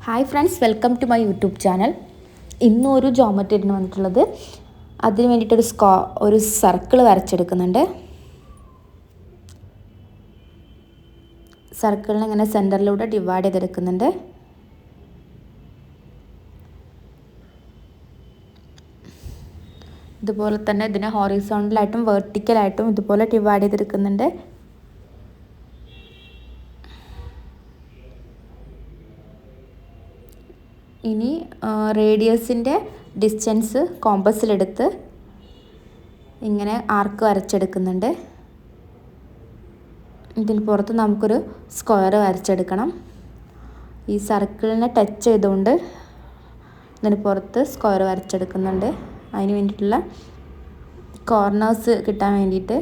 Hi friends, welcome to my YouTube channel. ഇന്നും ഒരു ജോമെട്രിന് വന്നിട്ടുള്ളത്. അതിന് വേണ്ടിയിട്ടൊരു ഒരു സർക്കിൾ വരച്ചെടുക്കുന്നുണ്ട്. സർക്കിളിനെ ഇങ്ങനെ സെൻറ്ററിലൂടെ ഡിവൈഡ് ചെയ്തെടുക്കുന്നുണ്ട്. ഇതുപോലെ തന്നെ ഇതിനെ ഹോറിസോണ്ടലായിട്ടും വെർട്ടിക്കലായിട്ടും ഇതുപോലെ ഡിവൈഡ് ചെയ്തെടുക്കുന്നുണ്ട്. ഇനി റേഡിയസിൻ്റെ ഡിസ്റ്റൻസ് കോമ്പസിലെടുത്ത് ഇങ്ങനെ ആർക്ക് വരച്ചെടുക്കുന്നുണ്ട്. ഇതിന് പുറത്ത് നമുക്കൊരു സ്ക്വയർ വരച്ചെടുക്കണം. ഈ സർക്കിളിനെ ടച്ച് ചെയ്തുകൊണ്ട് ഇതിന് പുറത്ത് സ്ക്വയർ വരച്ചെടുക്കുന്നുണ്ട്. അതിന് വേണ്ടിയിട്ടുള്ള കോർണേഴ്സ് കിട്ടാൻ വേണ്ടിയിട്ട്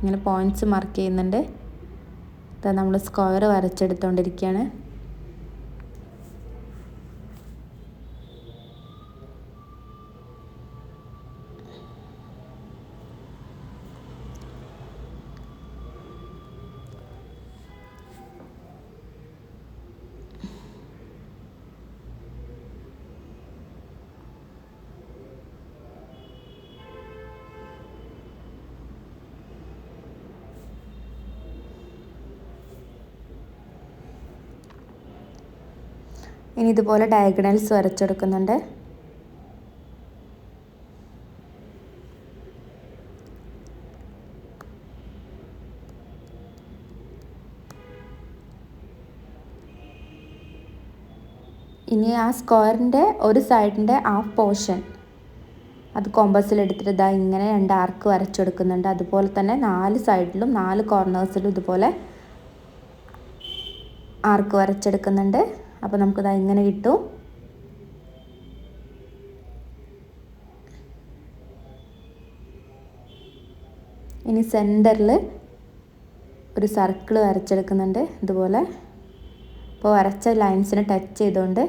ഇങ്ങനെ പോയിൻറ്റ്സ് മാർക്ക് ചെയ്യുന്നുണ്ട്. അത് നമ്മൾ സ്ക്വയർ വരച്ചെടുത്തുകൊണ്ടിരിക്കുകയാണ്. ഇനി ഇതുപോലെ ഡയഗണൽസ് വരച്ചെടുക്കുന്നുണ്ട്. ഇനി ആ സ്ക്വയറിൻ്റെ ഒരു സൈഡിൻ്റെ ഹാഫ് പോർഷൻ അത് കോമ്പസിലെടുത്തിട്ട് ഇതാ ഇങ്ങനെ 2 ആർക്ക് വരച്ചെടുക്കുന്നുണ്ട്. അതുപോലെ തന്നെ 4 സൈഡിലും 4 കോർണേഴ്സിലും ഇതുപോലെ ആർക്ക് വരച്ചെടുക്കുന്നുണ്ട്. അപ്പോൾ നമുക്കിതാ ഇങ്ങനെ കിട്ടും. ഇനി സെൻറ്ററിൽ ഒരു സർക്കിൾ വരച്ചെടുക്കുന്നുണ്ട് ഇതുപോലെ. അപ്പോൾ വരച്ച ലൈൻസിനെ ടച്ച് ചെയ്തുകൊണ്ട്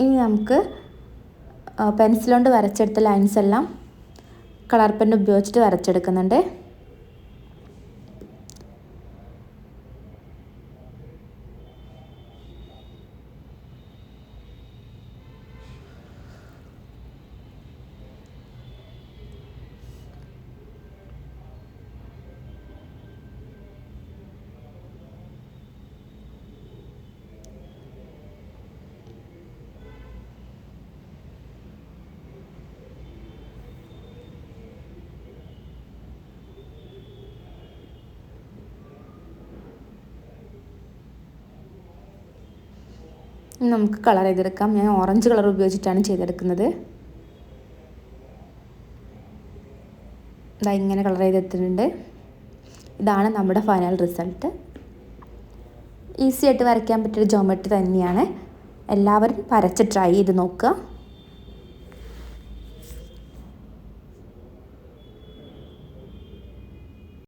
ഇനി നമുക്ക് പെൻസിൽ കൊണ്ട് വരച്ചെടുത്ത ലൈൻസ് എല്ലാം കളർ പെൻ ഉപയോഗിച്ചിട്ട് വരച്ചെടുക്കുന്നുണ്ട്. നമുക്ക് കളർ ചെയ്തെടുക്കാം. ഞാൻ ഓറഞ്ച് കളർ ഉപയോഗിച്ചിട്ടാണ് ചെയ്തെടുക്കുന്നത്. ഇതാ ഇങ്ങനെ കളർ ചെയ്തെടുത്തിട്ടുണ്ട്. ഇതാണ് നമ്മുടെ ഫൈനൽ റിസൾട്ട്. ഈസി ആയിട്ട് വരയ്ക്കാൻ പറ്റിയൊരു ജോമെട്രി തന്നെയാണ്. എല്ലാവരും വരച്ച് ട്രൈ ചെയ്ത് നോക്കുക.